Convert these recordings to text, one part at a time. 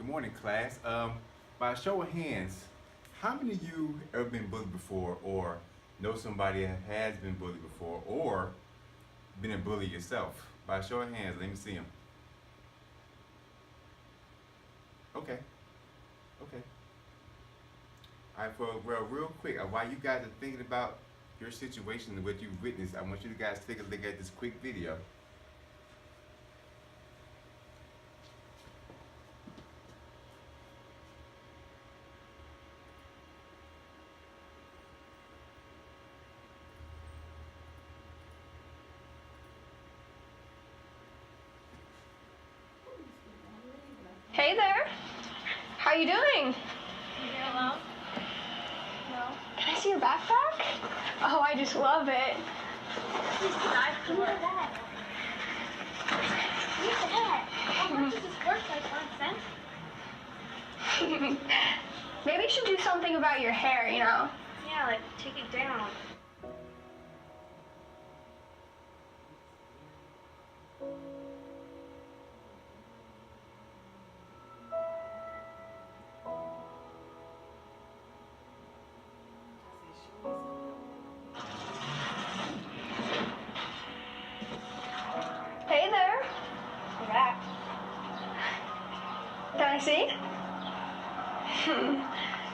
Good morning, class. By a show of hands, how many of you ever been bullied before, or know somebody that has been bullied before, or been a bully yourself? By a show of hands, let me see them. Okay. Okay. All right. Well, real quick, while you guys are thinking about your situation and what you've witnessed, I want you guys to take a look at this quick video. Hey there. How you doing? Hello? No. Can I see your backpack? Oh, I just love it. Please, give me that. Give me that. How much is this worth? Like 1 cent? Maybe you should do something about your hair, you know? Yeah, like take it down. Hey there. You're back. Can I see?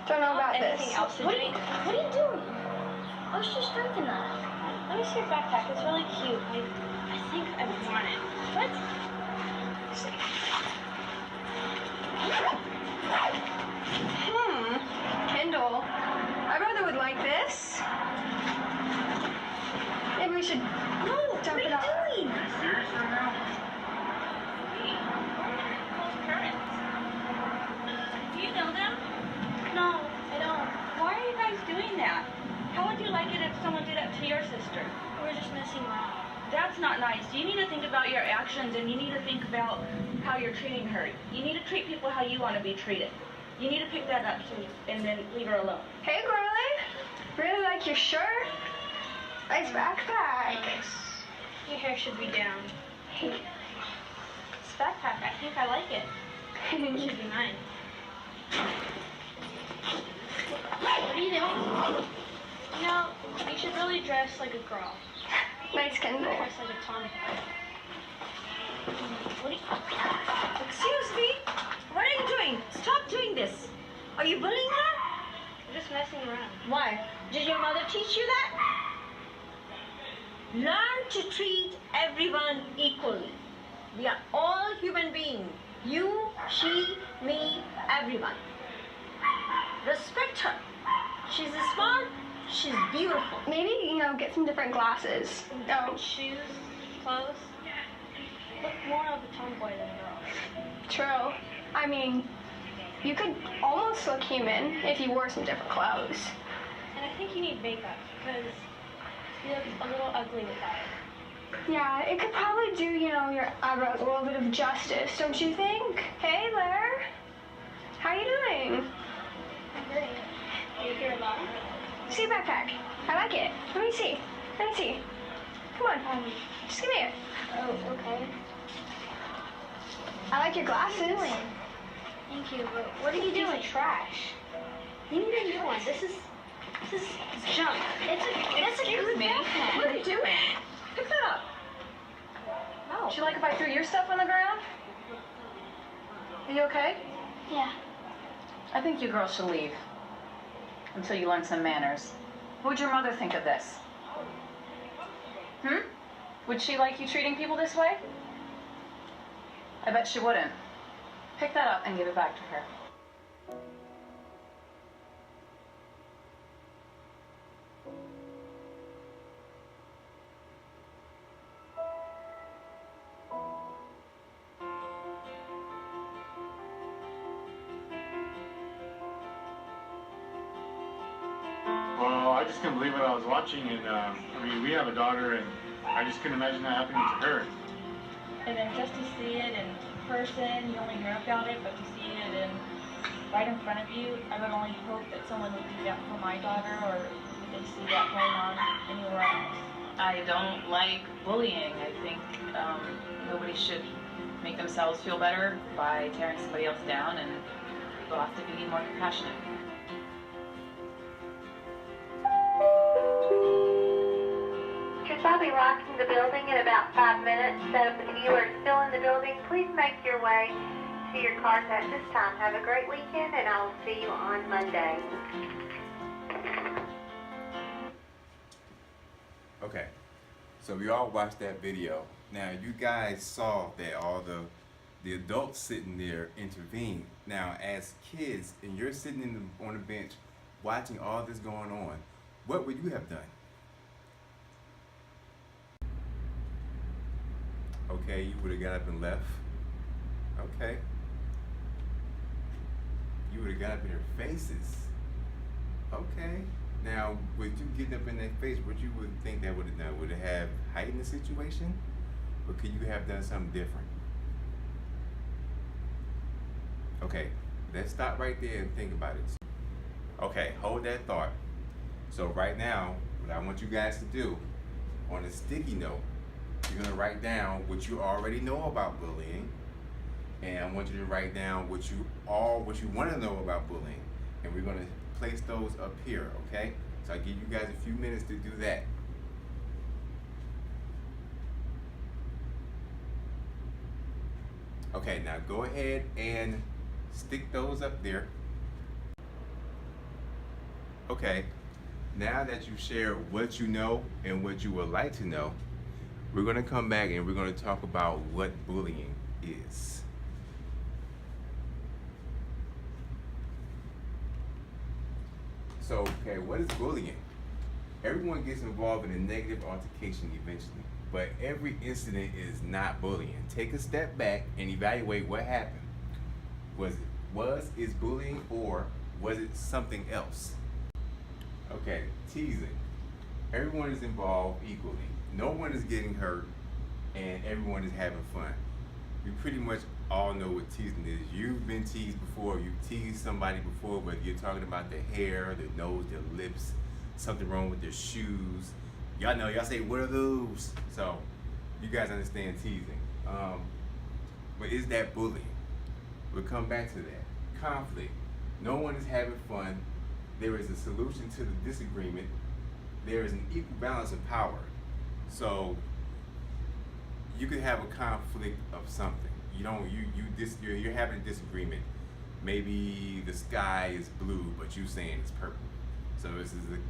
Don't know about Anything this. else to drink? What are you doing? I was just drinking that. Let me see your backpack. It's really cute. I think I want it. What? Kendall, my brother would like this. Maybe we should dump it off. What are you doing? Are you serious right now? Do you know them? No, I don't. Why are you guys doing that? How would you like it if someone did that to your sister? We're just messing around. That's not nice. You need to think about your actions, and you need to think about how you're treating her. You need to treat people how you want to be treated. You need to pick that up and then leave her alone. Hey, girlie. Really like your shirt? Nice backpack. Your hair should be down. This backpack, I think I like it. It should be mine. What are you doing? You know, you should really dress like a girl. Nice, Kendall. Dress like a tomboy. What are you... Excuse me? What are you doing? Stop doing this. Are you bullying her? I'm just messing around. Why? Did your mother teach you that? Learn to treat everyone equally. We are all human beings. You, she, me, everyone. Respect her. She's smart. She's beautiful. Maybe, get some different glasses. Oh, Shoes, clothes. Look more of a tomboy than a girl. true. I mean, you could almost look human if you wore some different clothes. And I think you need makeup because you look a little ugly without it. Yeah, it could probably do, your eyebrows a little bit of justice, don't you think? Hey there. How you doing? I'm great. Are you here alone? See your backpack. I like it. Let me see. Come on. Just give me it. Oh, okay. I like your glasses. Thank you, but what are you doing? Trash. You need a new one. This is junk. It's a good backpack. What are you doing? Pick that up. No. Would you like if I threw your stuff on the ground? Are you okay? Yeah. I think you girls should leave until you learn some manners. What would your mother think of this? Would she like you treating people this way? I bet she wouldn't. Pick that up and give it back to her. Well, I just couldn't believe what I was watching, and we have a daughter, and I just couldn't imagine that happening to her. And then just to see it in person, you only hear about it, but to see it right in front of you, I would only hope that someone would do that for my daughter, or they see that going on anywhere else. I don't like bullying. I think nobody should make themselves feel better by tearing somebody else down, and they'll have to be more compassionate. Because I'll be locking the building in about 5 minutes, so if you are still in the building, please make your way to your cars at this time. Have a great weekend, and I'll see you on Monday. Okay, so we all watched that video. Now you guys saw that all the adults sitting there intervened. Now as kids, and you're sitting on the bench watching all this going on, what would you have done? Okay, you would have got up and left. Okay. You would have got up in their faces. Okay. Now, with you getting up in their face, what you would think that would have done? Would it have heightened the situation? Or could you have done something different? Okay, let's stop right there and think about it. Okay, hold that thought. So right now, what I want you guys to do, on a sticky note, you're gonna write down what you already know about bullying, and I want you to write down what you want to know about bullying, and we're gonna place those up here, okay? So I'll give you guys a few minutes to do that. Okay, now go ahead and stick those up there. Okay, now that you've shared what you know and what you would like to know, we're gonna come back and we're gonna talk about what bullying is. So, okay, what is bullying? Everyone gets involved in a negative altercation eventually, but every incident is not bullying. Take a step back and evaluate what happened. Is bullying, or was it something else? Okay, teasing. Everyone is involved equally. No one is getting hurt, and everyone is having fun. We pretty much all know what teasing is. You've been teased before. You've teased somebody before, whether you're talking about their hair, their nose, their lips, something wrong with their shoes. Y'all know, y'all say, what are those? So you guys understand teasing. But is that bullying? We'll come back to that. Conflict. No one is having fun. There is a solution to the disagreement. There is an equal balance of power. So you could have a conflict of something. You're having a disagreement. Maybe the sky is blue, but you saying it's purple. So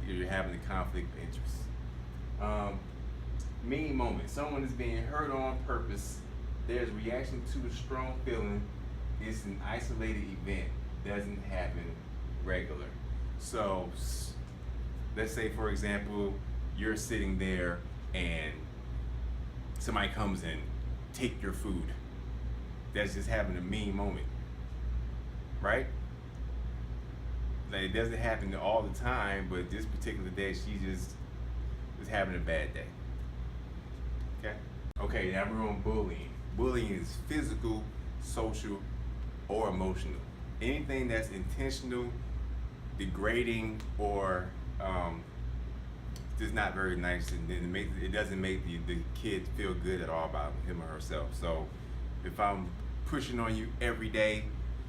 you're having a conflict of interest. Mean moment. Someone is being hurt on purpose. There's reaction to a strong feeling. It's an isolated event. Doesn't happen regular. So let's say, for example, you're sitting there and somebody comes and take your food. That's just having a mean moment, right? Like, it doesn't happen all the time, but this particular day, she just was having a bad day. Okay? Okay, now we're on bullying. Bullying is physical, social, or emotional. Anything that's intentional, degrading, or just not very nice, and it doesn't make the kid feel good at all about him or herself. So if I'm pushing on you every day,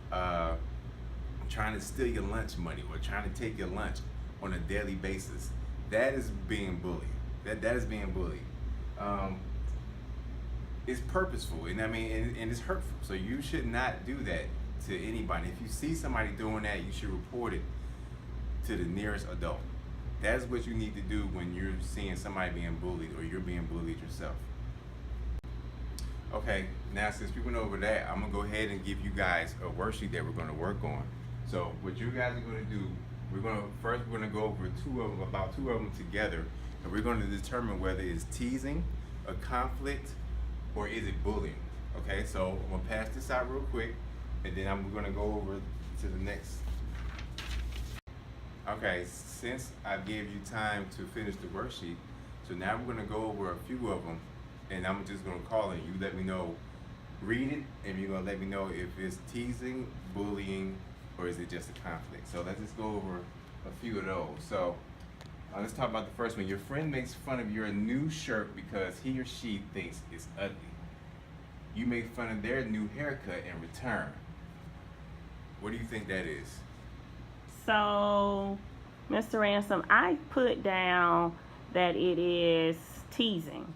trying to steal your lunch money or trying to take your lunch on a daily basis, that is being bullied. That is being bullied. It's purposeful, and and it's hurtful. So you should not do that to anybody. If you see somebody doing that, you should report it to the nearest adult. That's what you need to do when you're seeing somebody being bullied or you're being bullied yourself. Okay, now since we went over that, I'm gonna go ahead and give you guys a worksheet that we're gonna work on. So what you guys are gonna do, we're gonna go over about two of them together, and we're gonna determine whether it's teasing, a conflict, or is it bullying. Okay, so I'm gonna pass this out real quick, and then we're gonna go over to the next. Okay, since I gave you time to finish the worksheet, so now we're gonna go over a few of them, and I'm just gonna call it. You let me know, read it, and you're gonna let me know if it's teasing, bullying, or is it just a conflict. So let's just go over a few of those. So let's talk about the first one. Your friend makes fun of your new shirt because he or she thinks it's ugly. you make fun of their new haircut in return. What do you think that is? So, Mr. Ransom, I put down that it is teasing.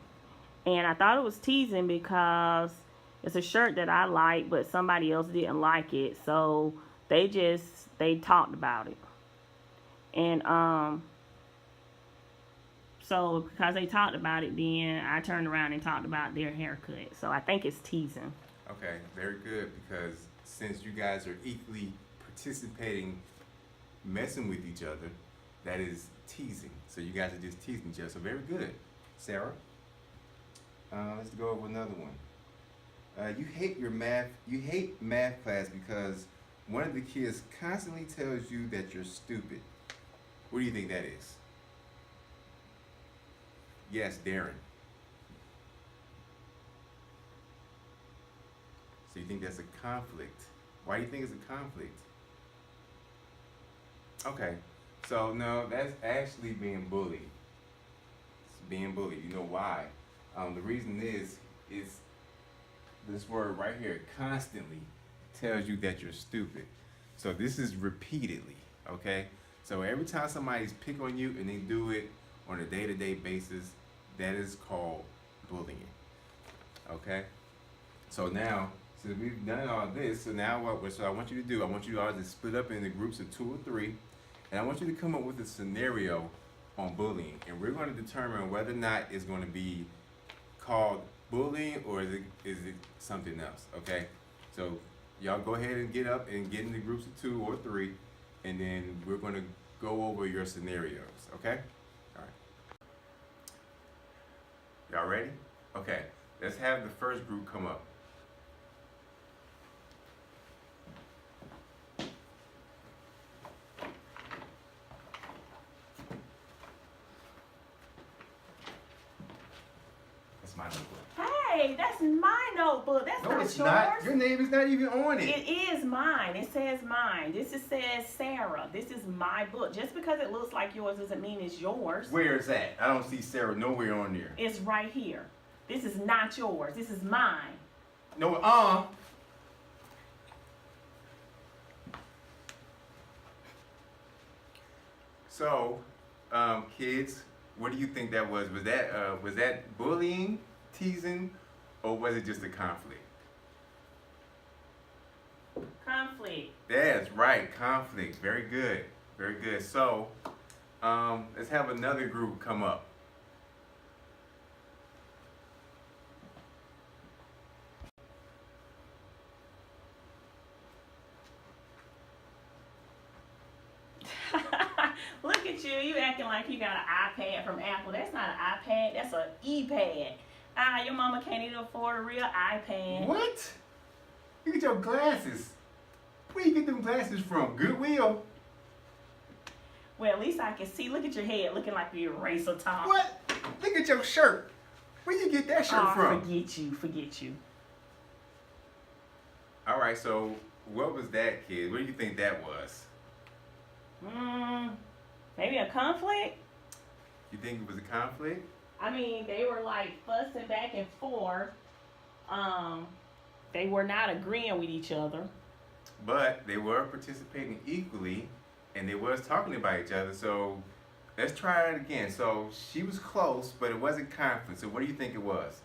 And I thought it was teasing because it's a shirt that I like, but somebody else didn't like it. So they talked about it. And so because they talked about it, then I turned around and talked about their haircut. So I think it's teasing. Okay, very good, because since you guys are equally participating, messing with each other, that is teasing. So you guys are just teasing each other. So very good. Sarah? Let's go over another one. You hate math class because one of the kids constantly tells you that you're stupid. What do you think that is? Yes, Darren. So you think that's a conflict. Why do you think it's a conflict? Okay, so no, that's actually being bullied. It's being bullied. You know why? The reason is this word right here, constantly tells you that you're stupid. So this is repeatedly, okay? So every time somebody's pick on you and they do it on a day-to-day basis, that is called bullying, okay? So now, since we've done all this, so now so I want you to do, I want you all to split up into groups of 2 or 3, and I want you to come up with a scenario on bullying, and we're going to determine whether or not it's going to be called bullying or is it something else, okay? So y'all go ahead and get up and get into groups of 2 or 3, and then we're going to go over your scenarios, okay? All right. Y'all ready? Okay, let's have the first group come up. That's my notebook. Hey, that's my notebook. That's No, not it's yours. not. Your name is not even on it. It is mine. It says mine. This is says Sarah. This is my book. Just because it looks like yours doesn't mean it's yours. Where is that? I don't see Sarah nowhere on there. It's right here. This is not yours. This is mine. No, So, kids, what do you think that was? Was that bullying, teasing, or was it just a conflict? Conflict. That's right, conflict. Very good, very good. So, let's have another group come up. Look at you. You acting like you got an iPad from Apple. That's not an iPad. That's an e-pad. Your mama can't even afford a real iPad. What? Look at your glasses. Where you get them glasses from? Goodwill? Well, at least I can see. Look at your head looking like the eraser top. What? Look at your shirt. Where you get that shirt from? Forget you. All right, so what was that, kid? What do you think that was? Maybe a conflict? You think it was a conflict? I mean, they were like fussing back and forth. They were not agreeing with each other. But they were participating equally, and they was talking about each other. So let's try it again. So she was close, but it wasn't conflict. So what do you think it was?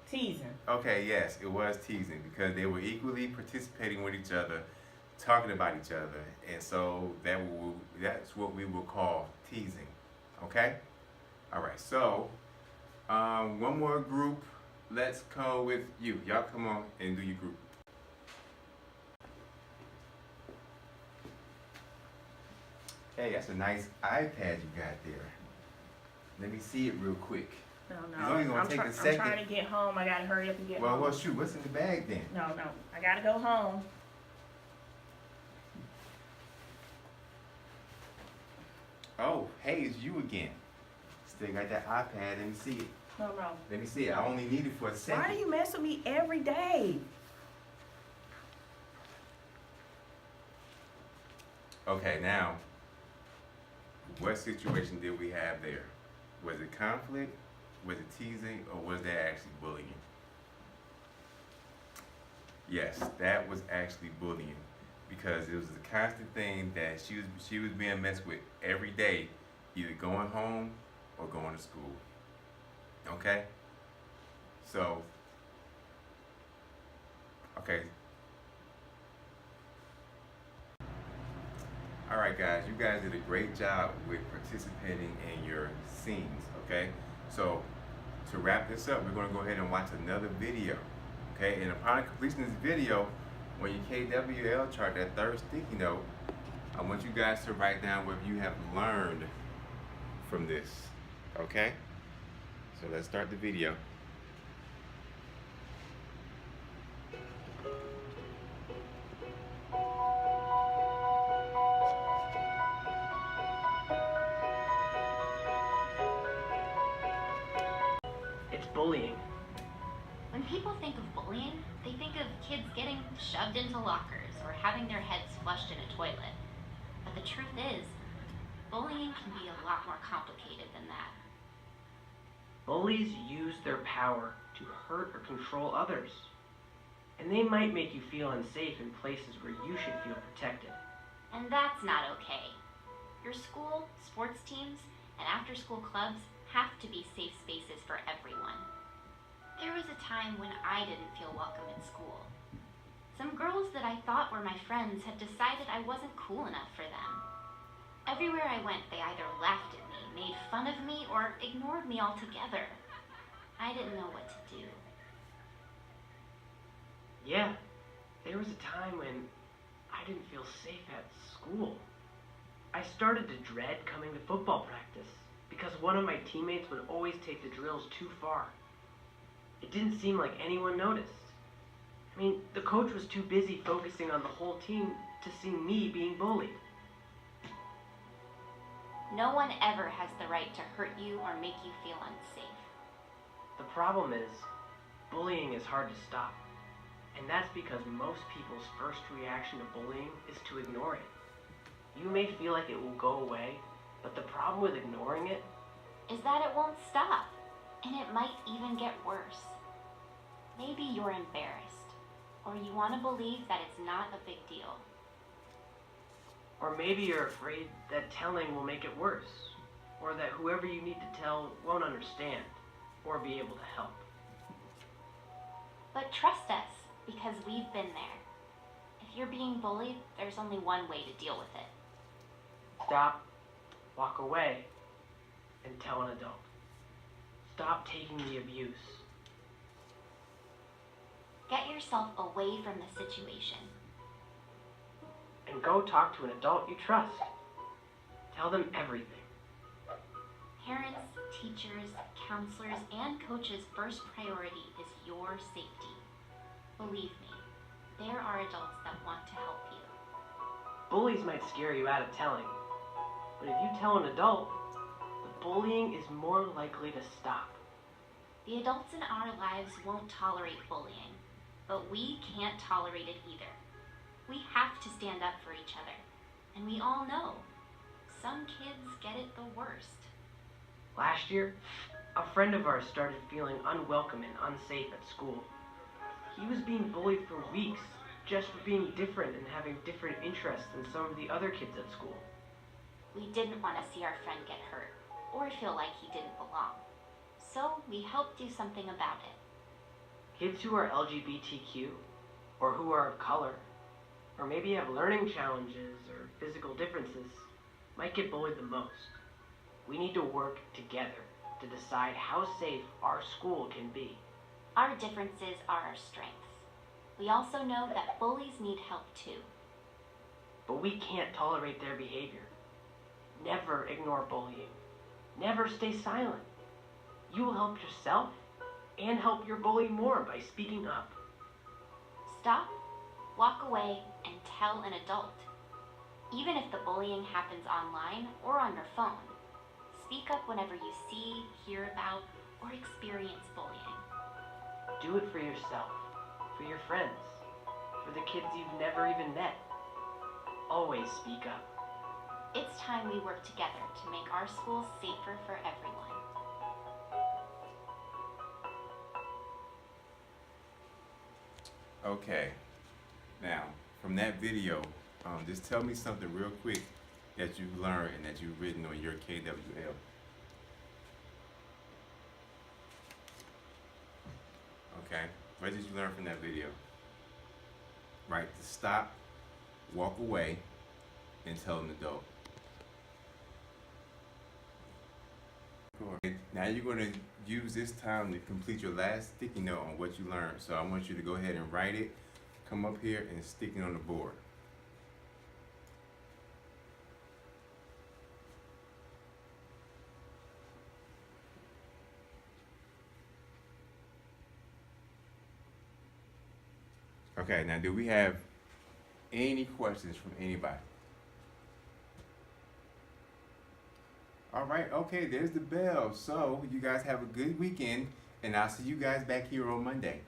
Teasing. Okay, yes, it was teasing because they were equally participating with each other, talking about each other, and so that's what we will call teasing. Okay? All right, so one more group. Let's go with you. Y'all come on and do your group. Hey, that's a nice iPad you got there. Let me see it real quick. No. It's only gonna take a second. I'm trying to get home. I gotta hurry up and get home. Well, shoot, what's in the bag then? No. I gotta go home. Oh, hey, it's you again. Still got that iPad. Let me see it. No. Let me see it. I only need it for a second. Why do you mess with me every day? Okay, now, what situation did we have there? Was it conflict? Was it teasing? Or was that actually bullying? Yes, that was actually bullying because it was a constant thing that she was being messed with every day, either going home or going to school. Okay? So, okay. All right, guys, you guys did a great job with participating in your scenes, okay? So, to wrap this up, we're going to go ahead and watch another video, okay? And upon completion of this video, on your KWL chart, that third sticky note, I want you guys to write down what you have learned from this, okay? So let's start the video. It's bullying. When people think of bullying, they think of kids getting shoved into lockers or having their heads flushed in a toilet. But the truth is, bullying can be a lot more complicated than that. Bullies use their power to hurt or control others. And they might make you feel unsafe in places where you should feel protected. And that's not okay. Your school, sports teams, and after-school clubs have to be safe spaces for everyone. There was a time when I didn't feel welcome in school. Some girls that I thought were my friends had decided I wasn't cool enough for them. Everywhere I went, they either laughed at me, made fun of me, or ignored me altogether. I didn't know what to do. Yeah, there was a time when I didn't feel safe at school. I started to dread coming to football practice because one of my teammates would always take the drills too far. It didn't seem like anyone noticed. I mean, the coach was too busy focusing on the whole team to see me being bullied. No one ever has the right to hurt you or make you feel unsafe. The problem is, bullying is hard to stop. And that's because most people's first reaction to bullying is to ignore it. You may feel like it will go away, but the problem with ignoring it is that it won't stop, and it might even get worse. Maybe you're embarrassed, or you want to believe that it's not a big deal. Or maybe you're afraid that telling will make it worse, or that whoever you need to tell won't understand, or be able to help. But trust us, because we've been there. If you're being bullied, there's only one way to deal with it. Stop, walk away, and tell an adult. Stop taking the abuse. Get yourself away from the situation. And go talk to an adult you trust. Tell them everything. Parents, teachers, counselors, and coaches' first priority is your safety. Believe me, there are adults that want to help you. Bullies might scare you out of telling, but if you tell an adult, the bullying is more likely to stop. The adults in our lives won't tolerate bullying, but we can't tolerate it either. We have to stand up for each other, and we all know, some kids get it the worst. Last year, a friend of ours started feeling unwelcome and unsafe at school. He was being bullied for weeks just for being different and having different interests than some of the other kids at school. We didn't want to see our friend get hurt or feel like he didn't belong. So we helped do something about it. Kids who are LGBTQ, or who are of color, or maybe have learning challenges or physical differences, might get bullied the most. We need to work together to decide how safe our school can be. Our differences are our strengths. We also know that bullies need help too. But we can't tolerate their behavior. Never ignore bullying. Never stay silent. You will help yourself and help your bully more by speaking up. Stop, walk away, and tell an adult. Even if the bullying happens online or on your phone, speak up whenever you see, hear about, or experience bullying. Do it for yourself, for your friends, for the kids you've never even met. Always speak up. It's time we work together to make our schools safer for everyone. Okay. Now, from that video, just tell me something real quick that you've learned and that you've written on your KWL. Okay. What did you learn from that video? Right, to stop, walk away, and tell an adult. Cool. Now you're going to use this time to complete your last sticky note on what you learned. So I want you to go ahead and write it, come up here and stick it on the board. Okay, now do we have any questions from anybody? All right, okay, there's the bell. So you guys have a good weekend, and I'll see you guys back here on Monday.